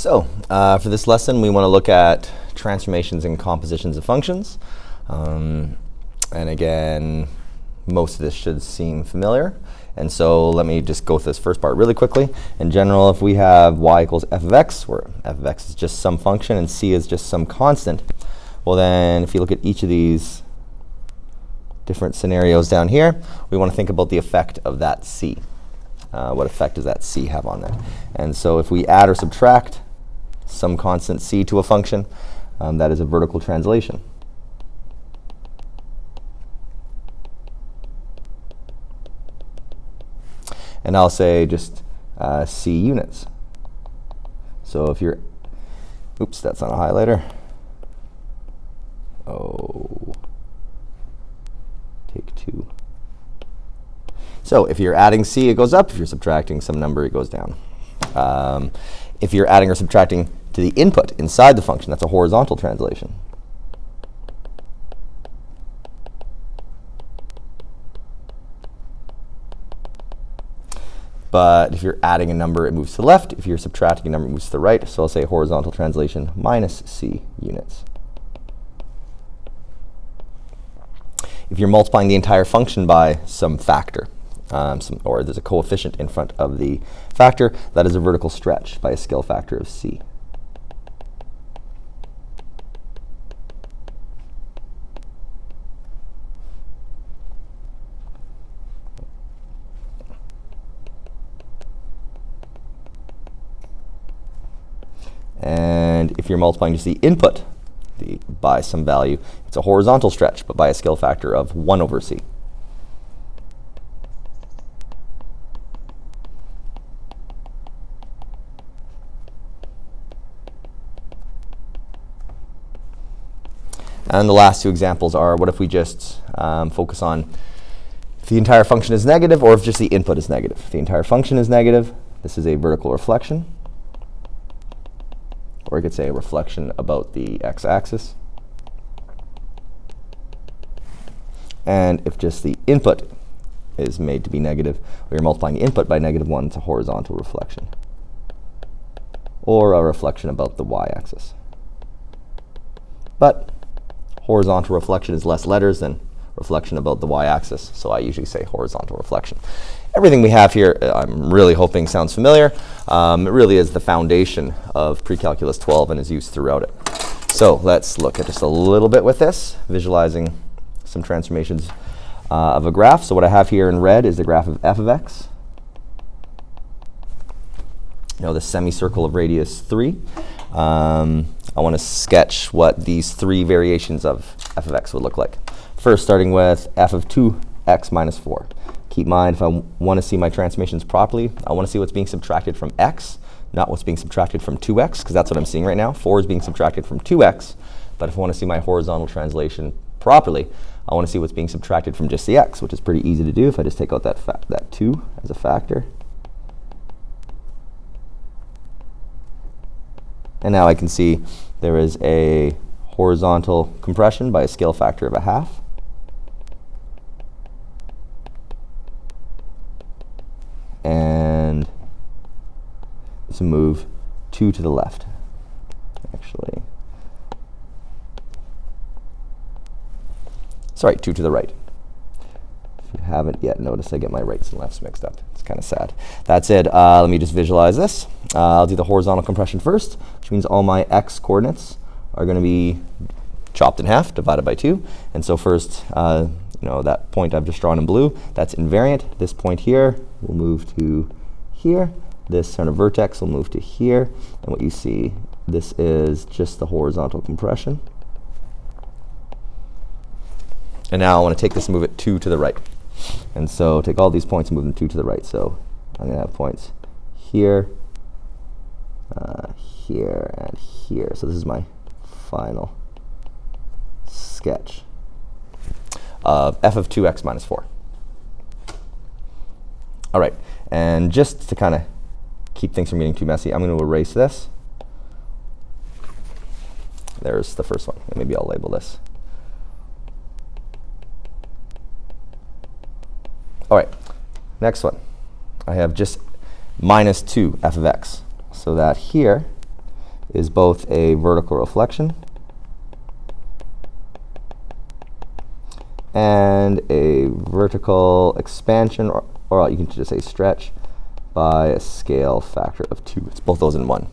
So for this lesson, we want to look at transformations and compositions of functions. And again, most of this should seem familiar. And so let me just go through this first part really quickly. In general, if we have y equals f of x, where f of x is just some function and c is just some constant, well then if you look at each of these different scenarios down here, we want to think about the effect of that c. What effect does that c have on that? And so if we add or subtract some constant c to a function, that is a vertical translation. And I'll say just c units. So if you're, oops, that's not a highlighter. Oh, take two. So if you're adding c, it goes up. If you're subtracting some number, it goes down. If you're adding or subtracting to the input inside the function, that's a horizontal translation. But if you're adding a number, it moves to the left. If you're subtracting a number, it moves to the right. So I'll say horizontal translation minus c units. If you're multiplying the entire function by some factor, or there's a coefficient in front of the factor, that is a vertical stretch by a scale factor of c. And if you're multiplying just the input by some value, it's a horizontal stretch, but by a scale factor of 1 over c. And the last two examples are, what if we just focus on if the entire function is negative, or if just the input is negative. If the entire function is negative, this is a vertical reflection. Or I could say a reflection about the x-axis. And if just the input is made to be negative, we are multiplying the input by -1, it's a horizontal reflection. Or a reflection about the y-axis. But horizontal reflection is less letters than reflection about the y-axis, so I usually say horizontal reflection. Everything we have here, I'm really hoping sounds familiar. It really is the foundation of Pre-Calculus 12 and is used throughout it. So let's look at just a little bit with this, visualizing some transformations of a graph. So what I have here in red is the graph of f of x. You know, the semicircle of radius 3. I want to sketch what these three variations of f of x would look like. First, starting with f of 2x minus 4. Keep in mind, if I want to see my transformations properly, I want to see what's being subtracted from x, not what's being subtracted from 2x, because that's what I'm seeing right now. 4 is being subtracted from 2x. But if I want to see my horizontal translation properly, I want to see what's being subtracted from just the x, which is pretty easy to do if I just take out that 2 as a factor. And now I can see there is a horizontal compression by a scale factor of 1/2. And let's move 2 to the left. Actually, sorry, 2 to the right. If you haven't yet noticed, I get my rights and lefts mixed up. It's kind of sad. That's it. Let me just visualize this. I'll do the horizontal compression first, which means all my x coordinates are going to be chopped in half, divided by 2. And so first, you know, that point I've just drawn in blue, that's invariant. This point here will move to here. This center vertex will move to here. And what you see, this is just the horizontal compression. And now I want to take this and move it 2 to the right. And so take all these points and move them 2 to the right. So I'm going to have points here, here, and here. So this is my final sketch of f of 2x minus 4. All right, and just to kind of keep things from getting too messy, I'm going to erase this. There's the first one. Maybe I'll label this. All right, next one. I have just minus 2 f of x. So that here is both a vertical reflection and a vertical expansion, or you can just say stretch, by a scale factor of 2. It's both those in one.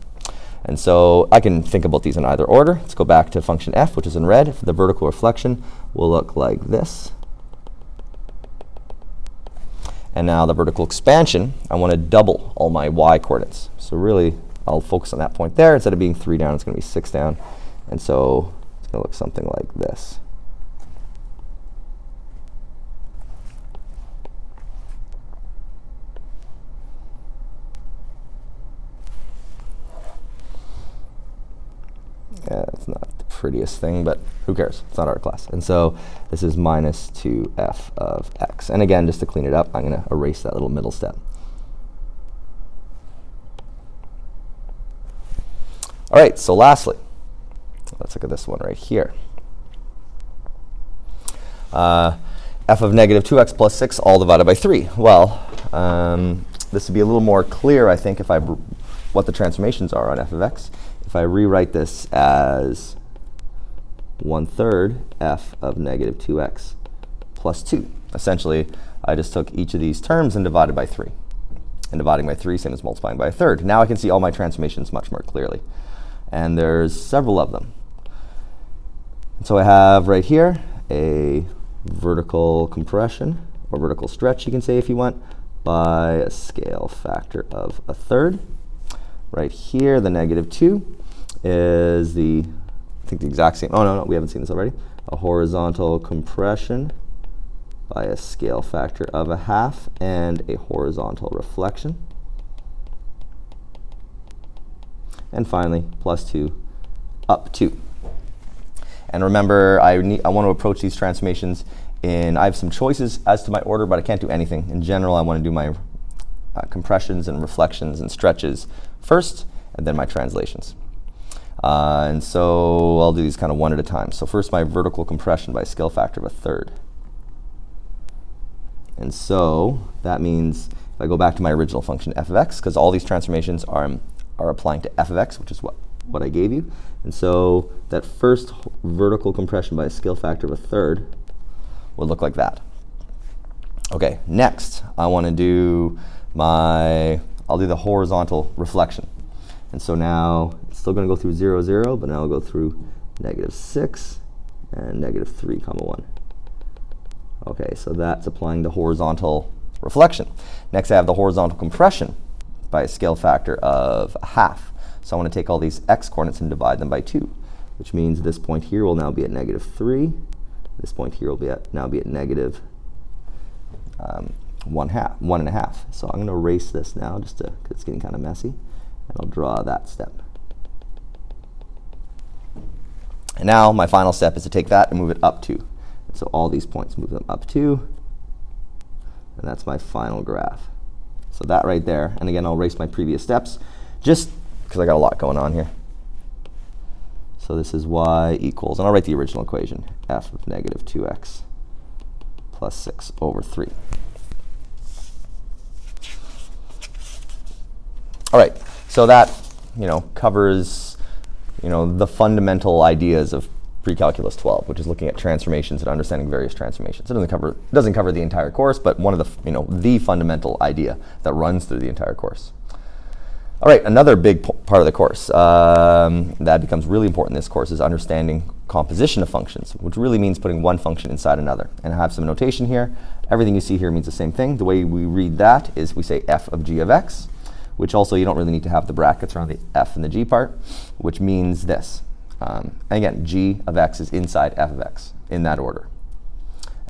And so I can think about these in either order. Let's go back to function f, which is in red. The vertical reflection will look like this. And now the vertical expansion, I want to double all my y coordinates. So really, I'll focus on that point there. Instead of being 3 down, it's going to be 6 down. And so it's going to look something like this. Yeah, it's not the prettiest thing, but who cares? It's not our class. And so this is minus 2f of x. And again, just to clean it up, I'm going to erase that little middle step. All right, so lastly, let's look at this one right here. F of negative 2x plus 6 all divided by 3. Well, this would be a little more clear, I think, if what the transformations are on f of x. If I rewrite this as 1/3 f of negative 2x plus 2. Essentially, I just took each of these terms and divided by 3. And dividing by 3 same as multiplying by 1/3. Now I can see all my transformations much more clearly. And there's several of them. So I have right here a vertical compression, or vertical stretch, you can say if you want, by a scale factor of 1/3. Right here, the negative 2 is I think the exact same, oh no, we haven't seen this already, a horizontal compression by a scale factor of 1/2 and a horizontal reflection. And finally, plus 2 up 2. And remember, I want to approach these transformations I have some choices as to my order, but I can't do anything. In general, I want to do my compressions and reflections and stretches first, and then my translations. And so I'll do these kind of one at a time. So first, my vertical compression by a scale factor of 1/3. And so that means if I go back to my original function f of x, because all these transformations are applying to f of x, which is what I gave you. And so that first vertical compression by a scale factor of 1/3 would look like that. Okay, next I want to do I'll do the horizontal reflection. And so now it's still going to go through 0, 0, but now I'll go through negative 6 and negative 3, 1. Okay, so that's applying the horizontal reflection. Next I have the horizontal compression by a scale factor of 1/2. So I want to take all these x coordinates and divide them by 2, which means this point here will now be at negative 3. This point here will now be at negative 1.5. So I'm going to erase this now just because it's getting kind of messy, and I'll draw that step. And now my final step is to take that and move it up 2. And so all these points, move them up 2, and that's my final graph. So that right there, and again I'll erase my previous steps just because I got a lot going on here. So this is y equals, and I'll write the original equation, f of negative 2x plus 6 over 3. All right, so that covers the fundamental ideas of Pre-Calculus 12, which is looking at transformations and understanding various transformations. It doesn't cover the entire course, but one of the fundamental idea that runs through the entire course. All right, another big part of the course that becomes really important in this course is understanding composition of functions, which really means putting one function inside another. And I have some notation here. Everything you see here means the same thing. The way we read that is we say f of g of x, which also you don't really need to have the brackets around the f and the g part, which means this. And again, g of x is inside f of x in that order.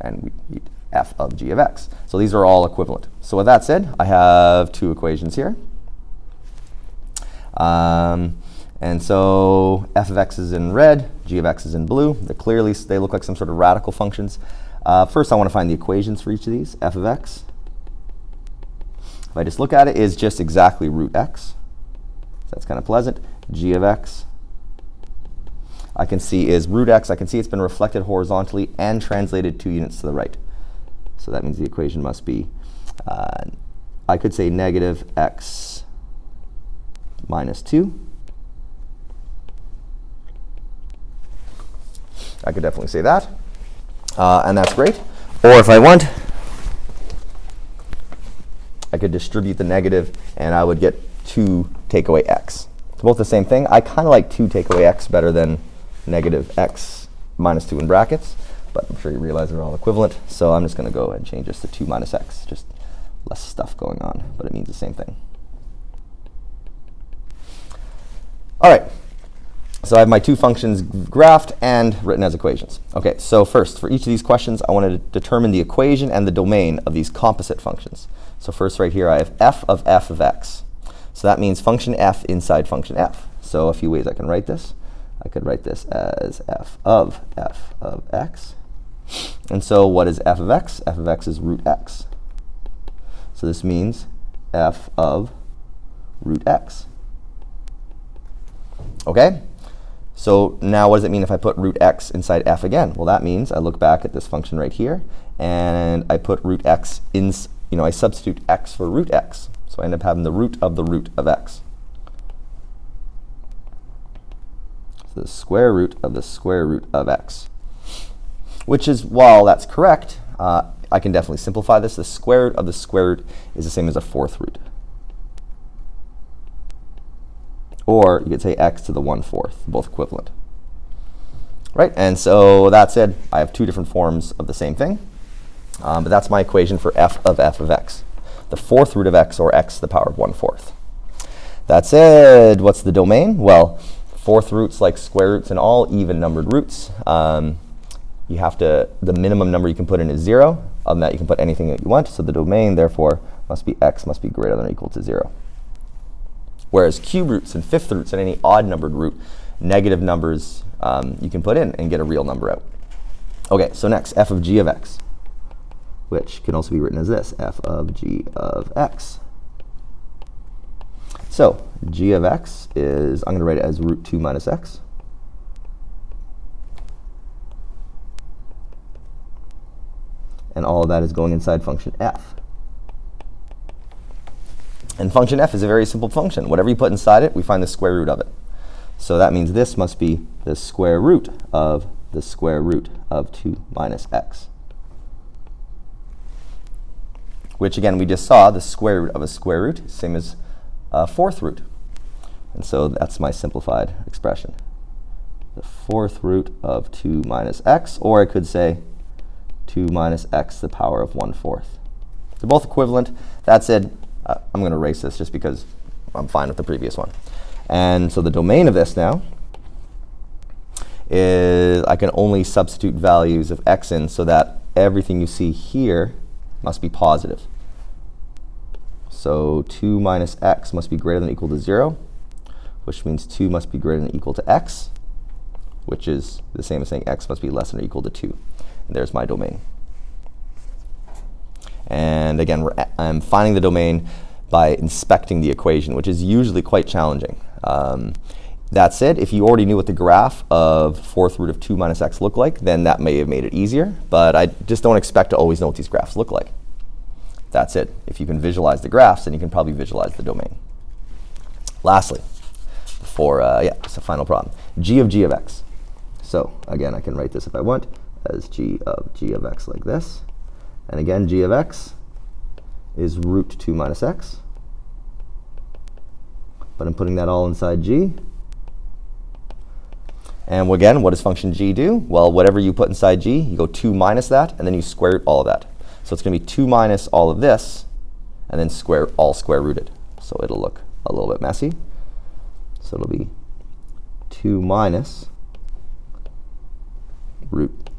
And we need f of g of x. So these are all equivalent. So with that said, I have two equations here. And so f of x is in red, g of x is in blue. They look like some sort of radical functions. First, I want to find the equations for each of these. F of x, if I just look at it, is just exactly root x. So that's kind of pleasant. G of x, I can see is root x. I can see it's been reflected horizontally and translated 2 units to the right. So that means the equation must be, I could say negative x minus 2 I could definitely say that. And that's great. Or if I want, I could distribute the negative, and I would get 2 take away x. It's both the same thing. I kind of like 2 take away x better than negative x minus 2 in brackets, but I'm sure you realize they're all equivalent. So I'm just going to go ahead and change this to 2 minus x. Just less stuff going on, but it means the same thing. All right. So I have my 2 functions graphed and written as equations. Okay, so first, for each of these questions, I want to determine the equation and the domain of these composite functions. So first right here, I have f of x. So that means function f inside function f. So a few ways I can write this. I could write this as f of x. And so what is f of x? F of x is root x. So this means f of root x. Okay? So now what does it mean if I put root x inside f again? Well, that means I look back at this function right here, and I put root x in, I substitute x for root x. So I end up having the root of x. So the square root of x. Which is, while that's correct, I can definitely simplify this. The square root of the square root is the same as a 4th root. Or you could say x to the 1/4, both equivalent. Right, and so that said, I have 2 different forms of the same thing. But that's my equation for f of x. The 4th root of x, or x to the power of 1/4. That said, what's the domain? Well, 4th roots, like square roots and all even numbered roots, you have to, the minimum number you can put in is 0. Other than that, you can put anything that you want. So the domain, therefore, x must be greater than or equal to 0. Whereas cube roots and 5th roots and any odd numbered root, negative numbers you can put in and get a real number out. Okay, so next, f of g of x, which can also be written as this, f of g of x. So g of x is, I'm going to write it as root 2 minus x. And all of that is going inside function f. And function f is a very simple function. Whatever you put inside it, we find the square root of it. So that means this must be the square root of 2 minus x. Which again, we just saw the square root of a square root, same as a 4th root. And so that's my simplified expression. The 4th root of 2 minus x, or I could say 2 minus x to the power of 1/4. They're both equivalent. That said, I'm going to erase this just because I'm fine with the previous one. And so the domain of this now is I can only substitute values of x in so that everything you see here must be positive. So 2 minus x must be greater than or equal to 0, which means 2 must be greater than or equal to x, which is the same as saying x must be less than or equal to 2. And there's my domain. And again, I'm finding the domain by inspecting the equation, which is usually quite challenging. That said, if you already knew what the graph of 4th root of 2 minus x looked like, then that may have made it easier. But I just don't expect to always know what these graphs look like. That's it. If you can visualize the graphs, then you can probably visualize the domain. Lastly, it's a final problem. G of x. So again, I can write this if I want as g of x like this. And again, g of x is root 2 minus x. But I'm putting that all inside g. And again, what does function g do? Well, whatever you put inside g, you go 2 minus that, and then you square root all of that. So it's going to be 2 minus all of this, and then square rooted. So it'll look a little bit messy. So it'll be 2 minus root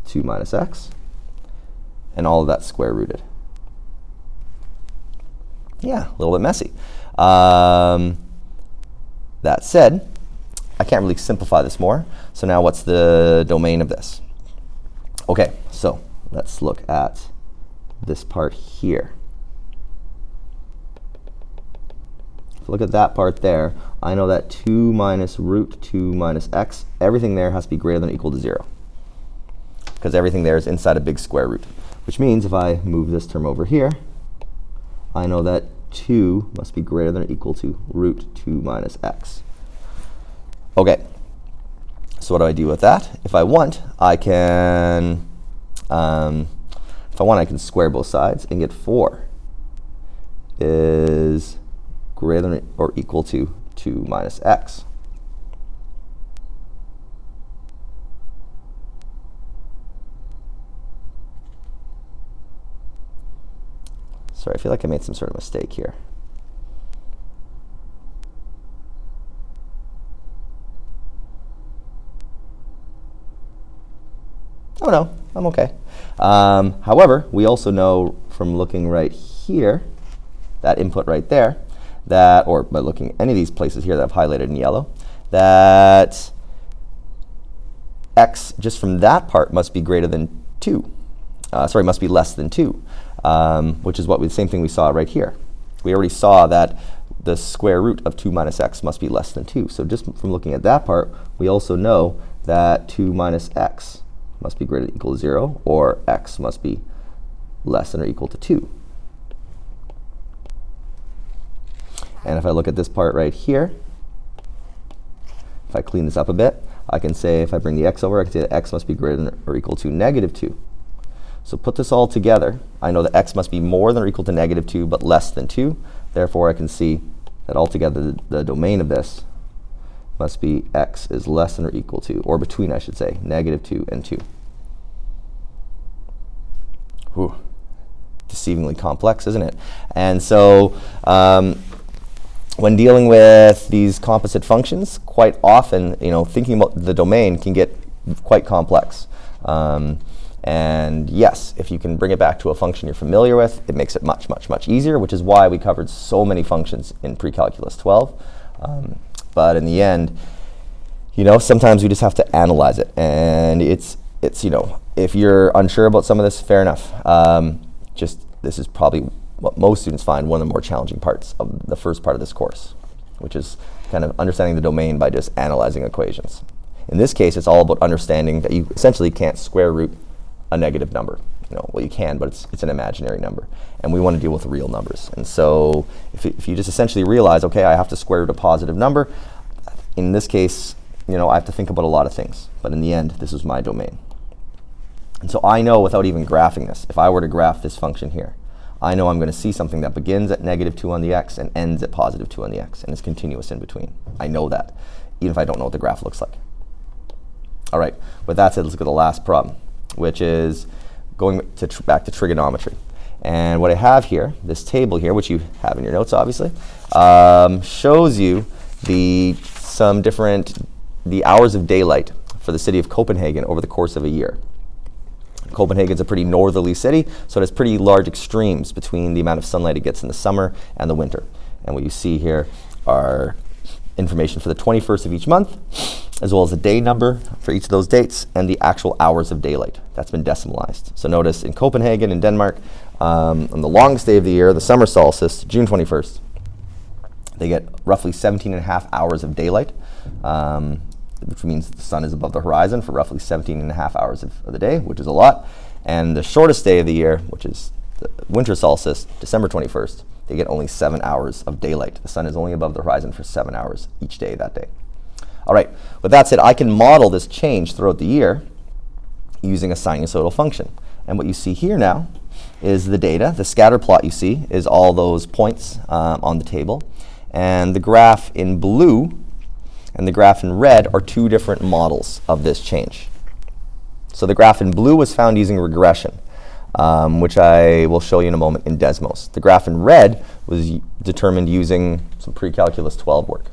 2 minus x, and all of that square rooted. Yeah, a little bit messy. That said, I can't really simplify this more. So now what's the domain of this? Okay, so let's look at this part here. Look at that part there. I know that 2 minus root 2 minus x, everything there has to be greater than or equal to 0. Because everything there is inside a big square root. Which means if I move this term over here, I know that 2 must be greater than or equal to root 2 minus x. Okay, So what do I do with that? If I want, I can square both sides and get 4 is greater than or equal to 2 minus x. Sorry, I feel like I made some sort of mistake here. Oh no, I'm okay. However, we also know from looking right here, that input right there, that, or by looking at any of these places here that I've highlighted in yellow, that x just from that part must be greater than 2. Must be less than 2, which is the same thing we saw right here. We already saw that the square root of 2 minus x must be less than 2. So just from looking at that part, we also know that 2 minus x must be greater than or equal to 0, or x must be less than or equal to 2. And if I look at this part right here, if I clean this up a bit, I can say, if I bring the x over, I can say that x must be greater than or equal to negative 2. So put this all together, I know that x must be more than or equal to negative 2, but less than 2. Therefore, I can see that altogether the domain of this must be x is less than or equal to, or between, I should say, negative 2 and 2. Whew. Deceivingly complex, isn't it? And so when dealing with these composite functions, quite often, thinking about the domain can get quite complex. And yes, if you can bring it back to a function you're familiar with, it makes it much, much, much easier, which is why we covered so many functions in pre-calculus 12. But in the end, sometimes we just have to analyze it. And it's if you're unsure about some of this, fair enough. This is probably what most students find one of the more challenging parts of the first part of this course, which is kind of understanding the domain by just analyzing equations. In this case, it's all about understanding that you essentially can't square root a negative number. Well, you can, but it's an imaginary number. And we want to deal with real numbers. And so if you just essentially realize, okay, I have to square root a positive number, in this case, I have to think about a lot of things. But in the end, this is my domain. And so I know, without even graphing this, if I were to graph this function here, I know I'm going to see something that begins at negative 2 on the x and ends at positive 2 on the x, and is continuous in between. I know that, even if I don't know what the graph looks like. All right, with that said, let's look at the last problem, which is going back to trigonometry. And what I have here, this table here, which you have in your notes, obviously, shows you the hours of daylight for the city of Copenhagen over the course of a year. Copenhagen's a pretty northerly city, so it has pretty large extremes between the amount of sunlight it gets in the summer and the winter. And what you see here are information for the 21st of each month, as well as the day number for each of those dates, and the actual hours of daylight. That's been decimalized. So notice in Copenhagen, in Denmark, on the longest day of the year, the summer solstice, June 21st, they get roughly 17.5 hours of daylight, which means the sun is above the horizon for roughly 17.5 hours of the day, which is a lot. And the shortest day of the year, which is the winter solstice, December 21st, they get only 7 hours of daylight. The sun is only above the horizon for 7 hours each day that day. All right, with that said, I can model this change throughout the year using a sinusoidal function. And what you see here now is the data. The scatter plot you see is all those points on the table. And the graph in blue and the graph in red are two different models of this change. So the graph in blue was found using regression, which I will show you in a moment in Desmos. The graph in red was determined using some pre-calculus 12 work.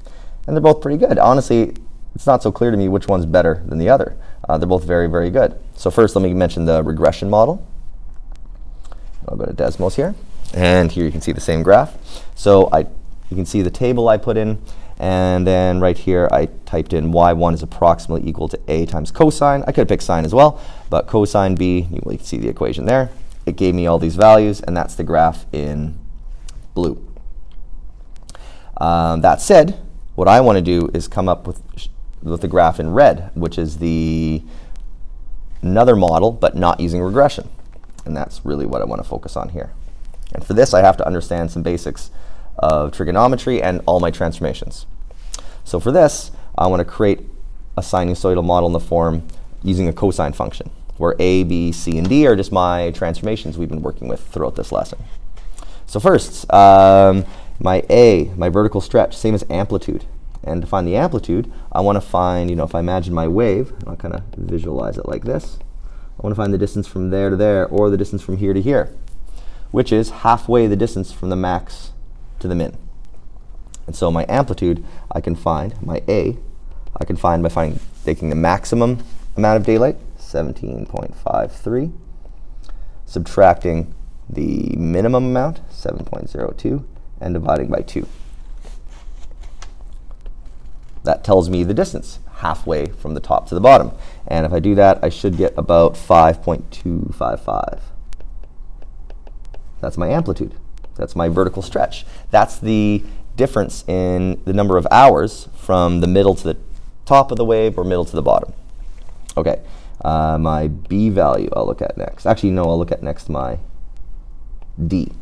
And they're both pretty good. Honestly, it's not so clear to me which one's better than the other. They're both very, very good. So first, let me mention the regression model. I'll go to Desmos here. And here you can see the same graph. So you can see the table I put in. And then right here, I typed in y1 is approximately equal to a times cosine. I could have picked sine as well, but cosine b, you can see the equation there. It gave me all these values, and that's the graph in blue. That said, what I want to do is come up with the graph in red, which is another model, but not using regression. And that's really what I want to focus on here. And for this, I have to understand some basics of trigonometry and all my transformations. So for this, I want to create a sinusoidal model in the form using a cosine function, where A, B, C, and D are just my transformations we've been working with throughout this lesson. So first, my A, my vertical stretch, same as amplitude. And to find the amplitude, I want to find, if I imagine my wave, I'll kind of visualize it like this. I want to find the distance from there to there, or the distance from here to here, which is halfway the distance from the max to the min. And so my amplitude, I can find, my A, I can find by taking the maximum amount of daylight, 17.53, subtracting the minimum amount, 7.02, and dividing by 2. That tells me the distance, halfway from the top to the bottom. And if I do that, I should get about 5.255. That's my amplitude. That's my vertical stretch. That's the difference in the number of hours from the middle to the top of the wave or middle to the bottom. Okay, my B value I'll look at next. Actually, no, I'll look at next my D,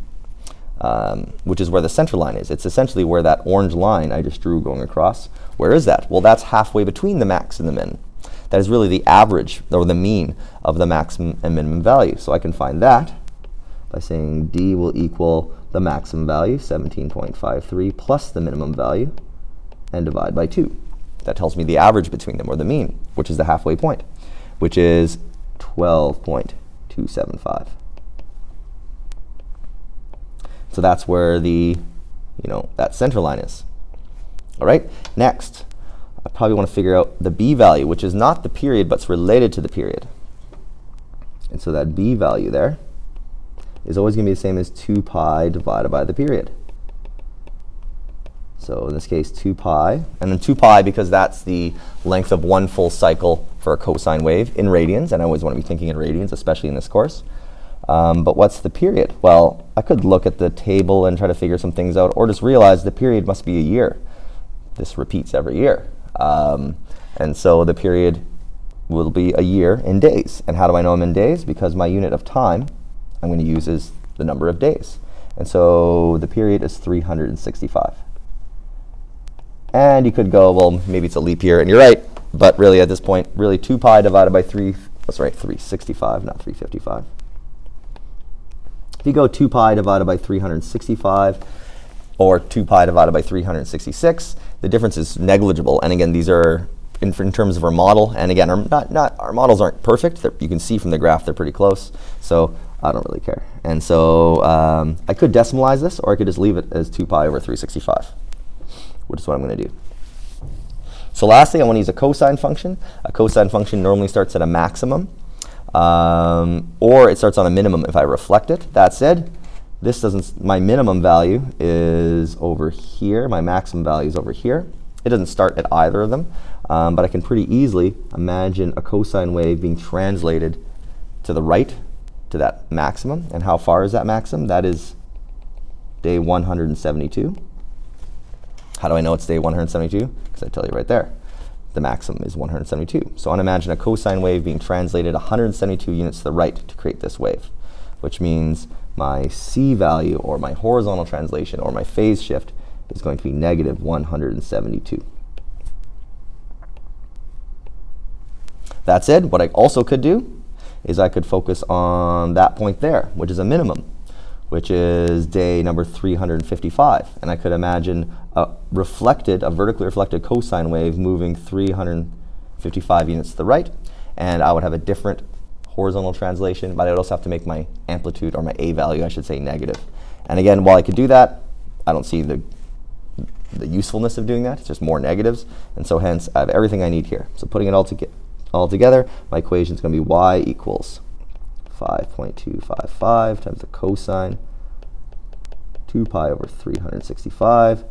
which is where the center line is. It's essentially where that orange line I just drew going across. Where is that? Well, that's halfway between the max and the min. That is really the average, or the mean, of the maximum and minimum value. So I can find that by saying D will equal the maximum value, 17.53, plus the minimum value, and divide by 2. That tells me the average between them, or the mean, which is the halfway point, which is 12.275. So that's where the, that center line is. All right, next, I probably want to figure out the B value, which is not the period, but it's related to the period. And so that B value there is always going to be the same as 2 pi divided by the period. So in this case, 2 pi, and then 2 pi because that's the length of one full cycle for a cosine wave in radians, and I always want to be thinking in radians, especially in this course. But what's the period? Well, I could look at the table and try to figure some things out, or just realize the period must be a year. This repeats every year. And so the period will be a year in days. And how do I know I'm in days? Because my unit of time I'm going to use is the number of days. And so the period is 365. And you could go, well, maybe it's a leap year, and you're right. But really, at this point, really 2 pi divided by 365, not 355. If you go 2 pi divided by 365, or 2 pi divided by 366, the difference is negligible. And again, these are in terms of our model. And again, our models aren't perfect. You can see from the graph they're pretty close. So I don't really care. And so I could decimalize this, or I could just leave it as 2 pi over 365, which is what I'm going to do. So lastly, I want to use a cosine function. A cosine function normally starts at a maximum, or it starts on a minimum if I reflect it. That said, this doesn't, my minimum value is over here, my maximum value is over here. It doesn't start at either of them, but I can pretty easily imagine a cosine wave being translated to the right to that maximum. And how far is that maximum? That is day 172. How do I know it's day 172? Because I tell you right there. The maximum is 172. So I want to imagine a cosine wave being translated 172 units to the right to create this wave, which means my C value, or my horizontal translation, or my phase shift, is going to be negative 172. That said, what I also could do is I could focus on that point there, which is a minimum, which is day number 355. And I could imagine a vertically reflected cosine wave moving 355 units to the right. And I would have a different horizontal translation, but I would also have to make my amplitude, or my A value, I should say, negative. And again, while I could do that, I don't see the usefulness of doing that. It's just more negatives. And so hence, I have everything I need here. So putting it all together, my equation is going to be y equals 5.255 times the cosine 2 pi over 365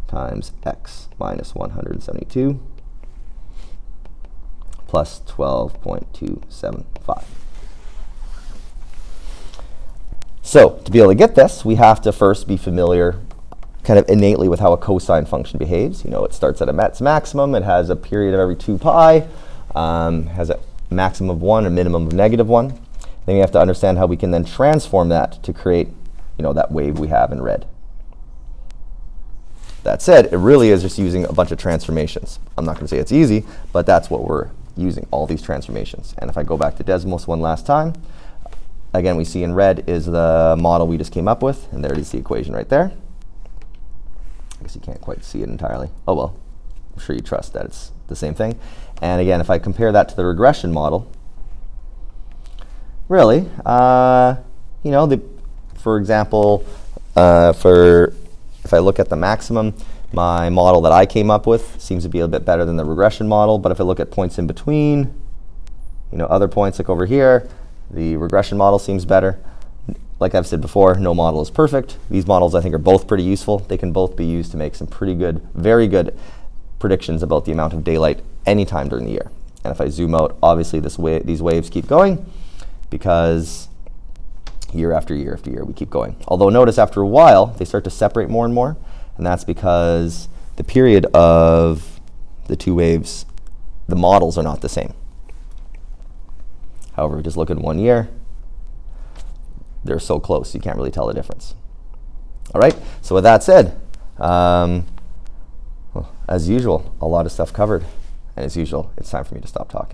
times x minus 172 plus 12.275. So to be able to get this, we have to first be familiar kind of innately with how a cosine function behaves. It starts at its maximum. It has a period of every 2 pi, has a maximum of 1, a minimum of negative 1. Then we have to understand how we can then transform that to create that wave we have in red. That said, it really is just using a bunch of transformations. I'm not going to say it's easy, but that's what we're using, all these transformations. And if I go back to Desmos one last time, again, we see in red is the model we just came up with, and there it is, the equation right there. I guess you can't quite see it entirely. Oh well, I'm sure you trust that it's the same thing. And again, if I compare that to the regression model, really, you know, for example, if I look at the maximum, my model that I came up with seems to be a bit better than the regression model. But if I look at points in between, you know, other points like over here, the regression model seems better. Like I've said before, no model is perfect. These models, I think, are both pretty useful. They can both be used to make some pretty good, very good predictions about the amount of daylight anytime during the year. And if I zoom out, obviously these waves keep going because year after year after year we keep going. Although notice after a while they start to separate more and more, and that's because the period of the two waves, the models are not the same. However, just look at 1 year, they're so close you can't really tell the difference. All right, so with that said, well, as usual, a lot of stuff covered, and as usual, it's time for me to stop talking.